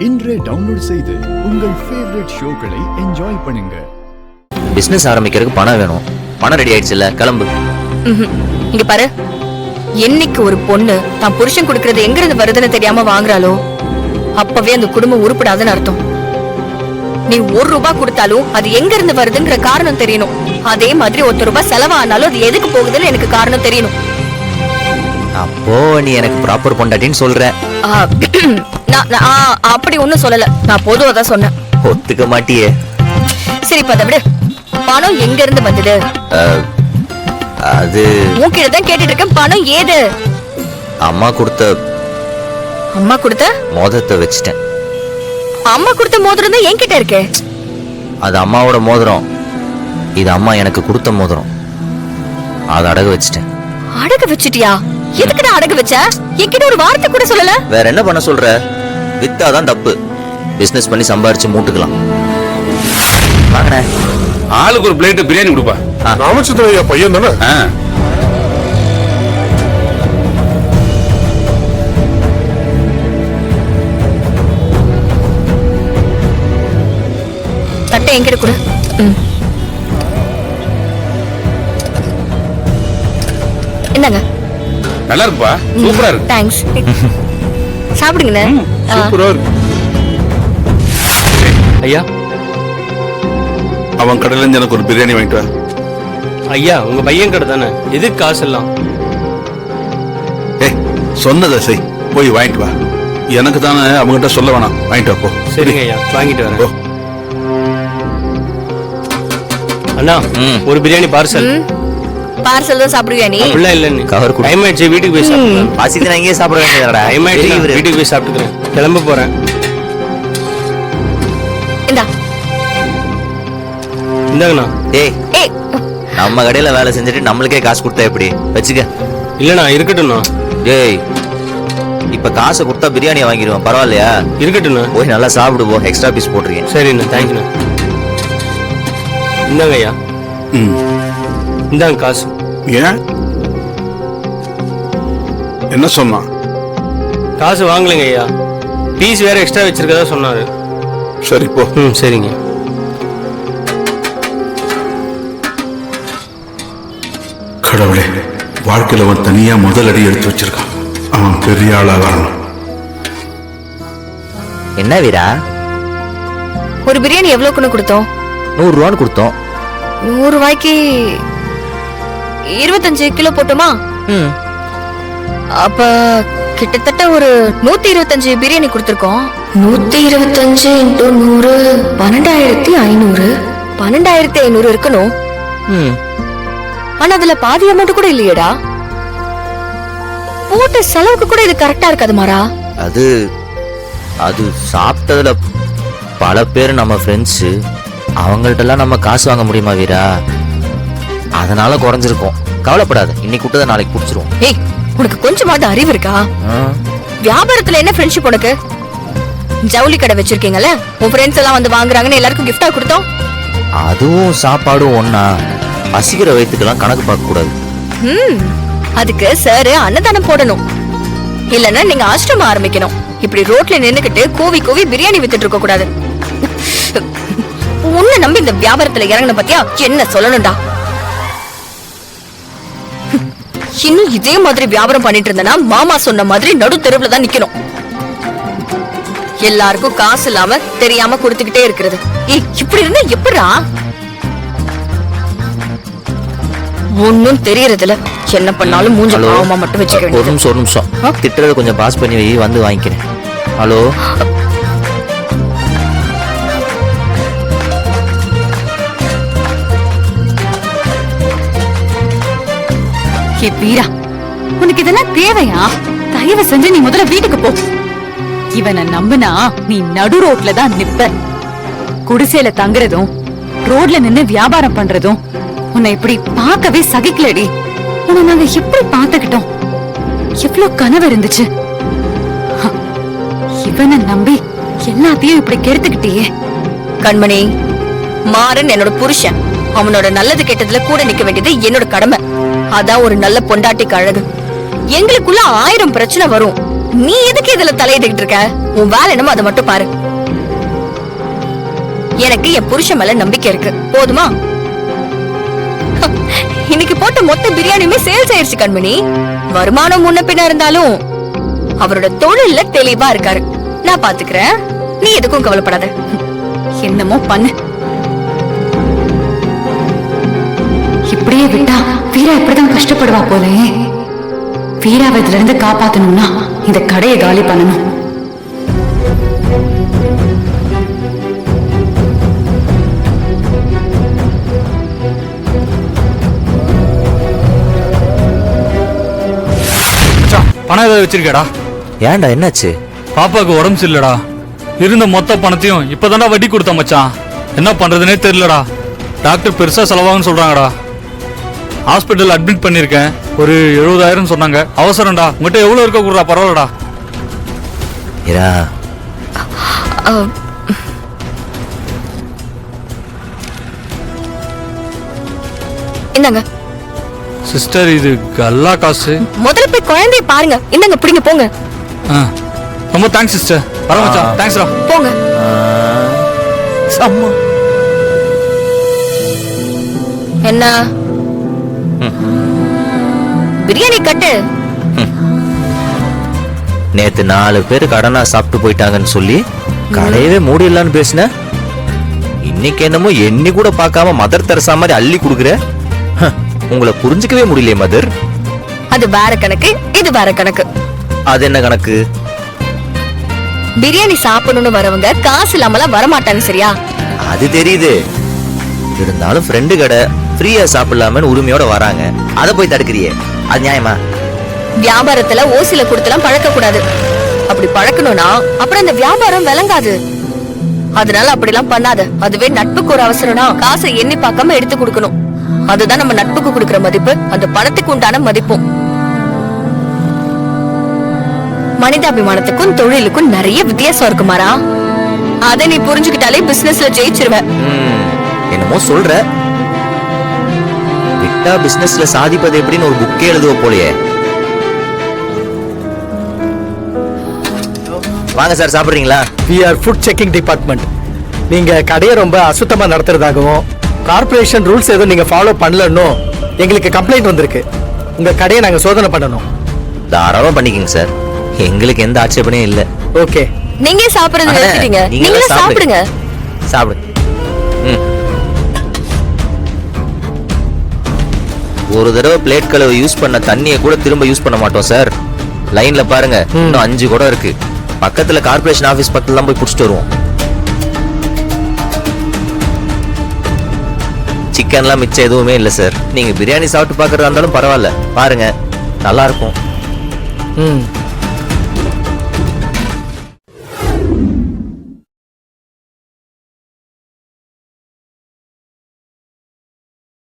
இன்றே டவுன்லோட் செய்து உங்கள் ஃபேவரட் ஷோக்களை என்ஜாய் பண்ணுங்க. பிசினஸ் ஆரம்பிக்கிறதுக்கு பணம் வேணும். பணம் ரெடி ஆயிடுச்சுல, கிளம்பு. இங்க பாரு, என்னைக்கு ஒரு பொண்ணு தான் புருஷன் கொடுக்கறது எங்க இருந்து வருதுன்னு தெரியாம வாங்குறாளோ அப்பவே அந்த குடும்பம் உருப்படாதுன்னு அர்த்தம். நீ 1 ரூபாய் கொடுத்தாலும் அது எங்க இருந்து வருதுன்ற காரணம் தெரியணும். அதே மாதிரி 1 ரூபாய் செலவானாலும் அது எதுக்கு போகுதுன்னு எனக்கு காரணம் தெரியணும். அப்போ நீ எனக்கு ப்ராப்பர் பொண்டாட்டின்னு சொல்ற? அப்படி ஒண்ணும் சொல்லல, நான் பொதுவா தான் சொன்னேன். ஒத்துக்க மாட்டியே. சரி, இப்ப அதை விடு. பணம் எங்க இருந்து வந்தது? அது உன்கிட்ட தான் கேட்டுட்டு இருக்கேன். பணம் ஏது? அம்மா கொடுத்த மோதிரத்தை வச்சுட்டேன். அம்மா கொடுத்த மோதிரம் தான் என்கிட்ட இருக்கே. அது அம்மாவோட மோதிரம், இது அம்மா எனக்கு கொடுத்த மோதிரம். அதை அடகு வச்சுட்டேன். அடகு வச்சிட்டியா? எதுக்குடா அடகு வச்ச? என்கிட்ட ஒரு வார்த்தை கூட சொல்லல. வேற என்ன பண்ண சொல்ற? வித்தாதான் தப்பு. பிசினஸ் பண்ணி சம்பாரிச்சு மூட்டுக்கலாம். வாங்கண்ணே. ஆளுக்கு ஒரு பிளேட் பிரியாணி கொடுப்பா. ராமச்சந்திரையா பையன் தானே? தட்டை என்கிட்ட கொடு. என்னங்க? நல்லா இருக்குப்பா, சூப்பரா இருக்கு. தேங்க்ஸ். சாப்பிடுங்கண்ணே. சூப்பரா இருக்கு. ஐயா, அவன் கடையில இருந்து எனக்கு ஒரு பிரியாணி வாங்கிட்டு வா. ஐயா உங்க பையன் கடை தானே, எதுக்கு காசு எல்லாம்? சொன்னதை செய், போய் வாங்கிட்டு வா. எனக்கு தானே, அவங்ககிட்ட சொல்ல வேணாம். வாங்கிட்டு வா போ. சரிங்க ஐயா, வாங்கிட்டு வரேன். அண்ணா, ஒரு பிரியாணி பார்சல். பார்சல் தான் சாப்பிடுவியா நீ? அப்படிலாம் இல்ல, நீ கவர் கொடு. டைம் ஆயிடுச்சு, வீட்டுக்கு போய் சாப்பிடுறேன். பாசிக்கு நான் இங்கேயே சாப்பிட வேண்டியதுடா. டைம் ஆயிடுச்சு, வீட்டுக்கு போய் சாப்பிட்டுக்கிறேன். கிளம்ப போறேன். இந்தா. இந்தாங்கண்ணா. ஏய், நம்ம கடையில வேலை செஞ்சுட்டு நம்மளுக்கே காசு கொடுத்தா எப்படி? வச்சுக்க. இல்லண்ணா, இருக்கட்டும்ண்ணா. ஏய், இப்ப காசை கொடுத்தா பிரியாணியை வாங்கிடுவேன், பரவாயில்லையா? இருக்கட்டும்ண்ணா. போய் நல்லா சாப்பிடு போ. எக்ஸ்ட்ரா பீஸ் போட்டிருக்கேன். சரிண்ணா, தேங்க்யூண்ணா. இந்தாங்க ஐயா. இந்தாங்க காசு. ஏன் என்ன சொன்னா? காசு வாங்கலைங்க ஐயா, பீஸ் வேற எக்ஸ்ட்ரா வச்சிருக்கதா சொன்னாரு. சரி போ. சரிங்க. கடவுளே, வாழ்க்கையில அவன் தனியா முதல் அடி எடுத்து வச்சிருக்கான். அவன் பெரிய ஆளா வரணும். என்ன வீரா? ஒரு பிரியாணி எவ்வளவுக்குன்னு கொடுத்தோம்? 100 ரூபான்னு கொடுத்தோம். 100 ரூபாய்க்கு 25 கிலோ போட்டோமா? அப்ப கிட்டத்தட்ட ஒரு 125 பிரியாணி கொடுத்திருக்கோம். 125 × 100 12,500. 12,500 இருக்கணும். ஆனா அதுல பாதி அமௌண்ட் கூட இல்லையேடா. போட்ட செலவுக்கு கூட இது கரெக்டா இருக்காது மாறா. அது சாப்பிட்டதுல பல பேர் நம்ம ஃப்ரெண்ட்ஸ். அவங்கள்ட்ட எல்லாம் நம்ம காசு வாங்க முடியுமா வீரா? அதனால குறைஞ்சிருக்கோம். கவலைப்படாத, இன்னைக்கு விட்டதை நாளைக்கு பிடிச்சிரும். ஏய், உனக்கு கொஞ்சமாவது அறிவு இருக்கா? வியாபாரத்துல என்ன ஃப்ரெண்ட்ஷிப் உனக்கு? ஜவுளி கடை வச்சிருக்கீங்கல்ல, உன் ஃப்ரெண்ட்ஸ் எல்லாம் வந்து வாங்குறாங்கன்னு எல்லாருக்கும் கிஃப்டா கொடுத்தோம். அதுவும் சாப்பாடும் ஒண்ணா? பசிக்கிற வயிற்றுக்கெல்லாம் கணக்கு பார்க்க கூடாது. அதுக்கு சார் அன்னதானம் போடணும். இல்லன்னா நீங்க ஆசிரமம் ஆரம்பிக்கணும். இப்படி ரோட்ல நின்னுக்கிட்டு கோவி கோவி பிரியாணி வித்துட்டு இருக்க கூடாது. உன்னை நம்பி இந்த வியாபாரத்துல இறங்கின பத்தியா என்ன சொல்லணும்டா? இன்னும் இதே மாதிரி வியாபாரம் பண்ணிட்டு இருந்தனா மாமா சொன்ன மாதிரி நடு தெருவுல தான் நிக்கணும். எல்லாருக்கும் காசு இல்லாம தெரியாம கொடுத்துக்கிட்டே இருக்கிறது. இப்படி இருந்தா எப்படா? ஒன்னும் தெரியறதுல என்ன பண்ணாலும் மூஞ்ச பாவமா மட்டும் வச்சுக்க வேண்டியது. ஒரு நிமிஷம் திட்டுறத கொஞ்சம் பாஸ் பண்ணி வை, வந்து வாங்கிக்கிறேன். ஹலோ, வீரா, உனக்கு இதெல்லாம் தேவையா? தயவு செஞ்சு நீ முதல்ல வீட்டுக்கு போ. இவனை நம்புனா நீ நடு ரோட்ல தான் நிப்ப. குடிசையில தங்குறதும் ரோட்ல நின்னு வியாபாரம் பண்றதும் உன்னை இப்படி பார்க்கவே சகிக்கலடி. உன்னை நாங்க எப்படி பார்த்துக்கிட்டோம்? எவ்வளவு கனவு இருந்துச்சு. இவனை நம்பி எல்லாத்தையும் இப்படி கெடுத்துக்கிட்டியே. கண்மணி, மாறன் என்னோட புருஷன். அவனோட நல்லது கெட்டதுல கூட நிக்க வேண்டியது என்னோட கடமை. அதான் ஒரு நல்ல பொண்டாட்டிக்கு அழகு. எங்களுக்குள்ள 1000 பிரச்சனை வரும். நீ எதுக்கு இதுல தலையிட்டுக்கிட்டு இருக்க? உன் வேலை என்னமோ அதை மட்டும் பாரு. எனக்கு என் புருஷன் மேல நம்பிக்கை இருக்கு, போதுமா? இன்னைக்கு போட்ட மொத்த பிரியாணியுமே சேல்ஸ் ஆயிருச்சு கண்மணி. வருமானம் முன்ன பின்ன இருந்தாலும் அவரோட தொழில்ல தெளிவா இருக்காரு. நான் பாத்துக்கிறேன், நீ எதுக்கும் கவலைப்படாத. என்னமோ பண்ணு. இப்படியே விட்டா வீரா இப்படிதான் கஷ்டப்படுவா போலே. வீராவை இதுல இருந்து காப்பாத்தணும்னா இந்த கடையை காலி பண்ணணும். பணம் ஏதாவது வச்சிருக்கேடா? ஏன்டா என்னாச்சு? பாப்பாவுக்கு உடம்பு சரியில்லடா. இருந்த மொத்த பணத்தையும் இப்பதான்டா வட்டி கொடுத்த மச்சான். என்ன பண்றதுனே தெரியலடா. டாக்டர் பெருசா செலவாகுன்னு சொல்றாங்கடா. ஹாஸ்பிட்டல் அட்மிட் பண்ணிருக்கேன். ஒரு 70,000 சொன்னாங்க. அவசரம்டா. உங்ககிட்ட எவ்வளவு இருக்க கூடா? பரவாயில்லடா. இரா, இந்தாங்க. சிஸ்டர், இது கல்லா காசு. முதல்ல போய் குழந்தைய பாருங்க. இந்தாங்க, பிடிங்க போங்க. ஆ, ரொம்ப தேங்க்ஸ் சிஸ்டர். வர மச்சான். தேங்க்ஸ்டா. போங்க. சம்மா என்ன பிரியாணி கட்டு. நேத்து 4 பேர் கடனா சாப்பிட்டு போயிட்டாங்கன்னு சொல்லி கடையவே மூடிடலான்னு பேசின. இன்னைக்கு என்னமோ எண்ணி கூட பார்க்காம மதர் தெரசா மாதிரி அள்ளி கொடுக்குற. உங்களை புரிஞ்சுக்கவே முடியலையே மதர். அது வேற கணக்கு, இது வேற கணக்கு. அது என்ன கணக்கு? பிரியாணி சாப்பிடணும்னு வரவங்க காசு இல்லாமலாம் வரமாட்டாங்க, சரியா? அது தெரியுது. இருந்தாலும் ஃப்ரெண்டு கடை ஃப்ரீயா சாப்பிடலாமன்னு உரிமையோட வராங்க. அதை போய் தடுக்கிறியே, அது நியாயமா? வியாபாரத்துல ஓசில கொடுத்தலாம் பழக்க கூடாது. அப்படி பழக்கணும்னா அப்புறம் அந்த வியாபாரம் விளங்காது. அதனால அப்படிலாம் பண்ணாத. அதுவே நட்புக்கு ஒரு அவசரம்னா காசை எண்ணி பார்க்காம எடுத்து கொடுக்கணும். அதுதான் நம்ம நட்புக்கு கொடுக்கிற மதிப்பு, அந்த பணத்துக்கு உண்டான மதிப்பும். மனிதாபிமானத்துக்கும் தொழிலுக்கும் நிறைய வித்தியாசம் இருக்குமாரா. அதை நீ புரிஞ்சுக்கிட்டாலே பிசினஸ்ல ஜெயிச்சிருவ. என்னமோ சொல்ற. விட்டா பிசினஸ்ல சாதிப்பது எப்படின்னு ஒரு புக்கே எழுதுவ போலயே. வாங்க சார், சாப்பிடுறீங்களா? We are food checking department. நீங்க கடையை ரொம்ப அசுத்தமா நடத்துறதாகவும் கார்ப்பரேஷன் ரூல்ஸ் எதுவும் நீங்க ஃபாலோ பண்ணலன்னு எங்களுக்கு கம்ப்ளைண்ட் வந்திருக்கு. உங்க கடையை நாங்க சோதனை பண்ணணும். தாராளமா பண்ணிக்கங்க சார், எங்களுக்கு எந்த ஆட்சேபனையும் இல்ல. ஓகே. நீங்க சாப்பிடுறது நிறுத்திட்டீங்க. நீங்க சாப்பிடுங்க. சாப்பிடு. ஒரு தடவை பிளேட் கழுவ யூஸ் பண்ண தண்ணியை கூட திரும்ப யூஸ் பண்ண மாட்டோம் சார். லைன்ல பாருங்க, இன்னும் 5 குடம் இருக்கு. பக்கத்துல கார்ப்பரேஷன் ஆபீஸ் பக்கத்துல தான் போய் புடிச்சிட்டு வருவோம். சிக்கன்லாம் மிச்சம் எதுவுமே இல்ல சார். நீங்க பிரியாணி சாப்பிட்டு பாக்குறதா இருந்தாலும் பரவாயில்ல, பாருங்க, நல்லா இருக்கும்.